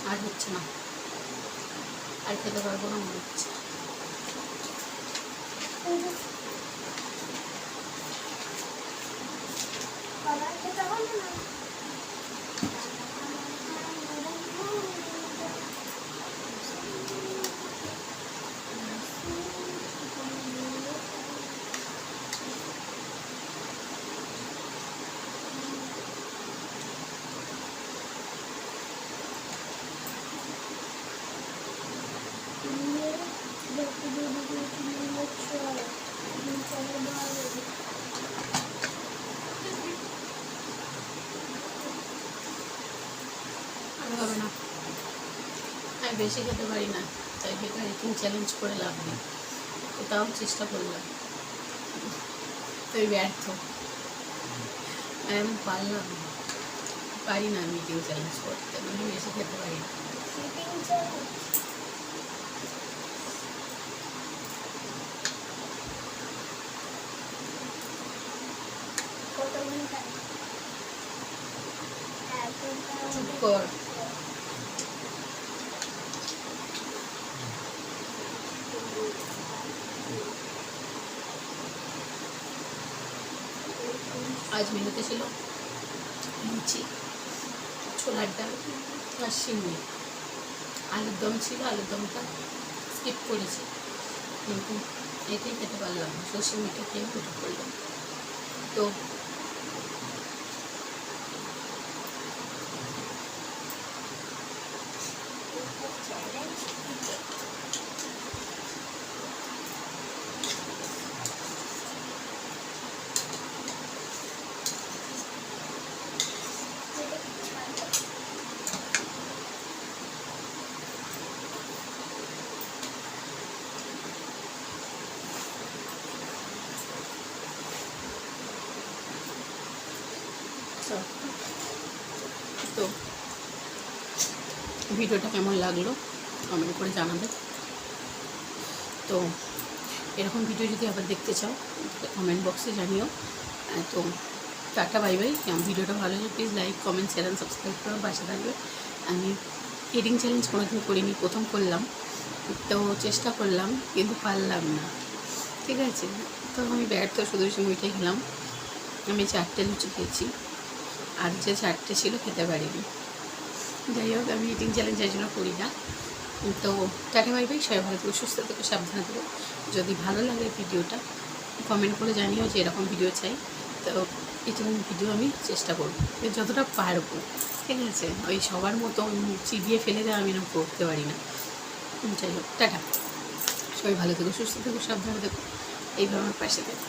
আর হচ্ছে না, আর খেতে পারবো না মনে হচ্ছে। হবে না, আমি বেশি খেতে পারি না, তাই বেকার ইটিং চ্যালেঞ্জ করে লাভ নেই। তাও চেষ্টা করলাম, তুই ব্যর্থ। আমি পারলাম, পারি না আমি ইটিং চ্যালেঞ্জ করতে, আমি বেশি খেতে পারি না। চুপ কর। আজ মেনুতে ছিল লুচি, ছোলার ডাল আর সিমনি। আলুর দম ছিল, আলুর দমটা স্কিপ করেছি, কিন্তু এটাই খেতে পারলাম না। সর্ষে মিঠে খেয়ে উঠে পড়লাম। তো তো ভিডিওটা কেমন লাগলো কমেন্ট করে জানাবে। তো এরকম ভিডিও যদি আবার দেখতে চাও কমেন্ট বক্সে জানিও। তো টাটা, বাই বাই। ভিডিওটা ভালো লাগে please like, comment, share and subscribe করে পাশে থাকবে। আমি ইটিং চ্যালেঞ্জ কোনোদিন করিনি, প্রথম করলাম। তো চেষ্টা করলাম কিন্তু পারলাম না, ঠিক আছে। তো আমি ব্যর্থ, শুধু মিঠাই খেলাম। আমি 4টে লুচি খেয়েছি, আর যে 4টে ছিল খেতে পারিনি। যাই হোক, আমি ইটিং চ্যালেঞ্জ এই জন্য করি না। তো টাটা, বাই বাই। সবাই ভালো থেকো, সুস্থ থেকো, সাবধানে থেকো। যদি ভালো লাগে ভিডিওটা কমেন্ট করে জানিও যে এরকম ভিডিও চাই। তো ইটিং ভিডিও আমি চেষ্টা করবো যতটা পারবো, ঠিক আছে। ওই সবার মতো চিবিয়ে ফেলে দেওয়া আমি এরকম করতে পারি না। যাই হোক, টাটা। সবাই ভালো থেকো, সুস্থ থেকো, সাবধানে থেকো, এইভাবে আমার পাশে থেকো।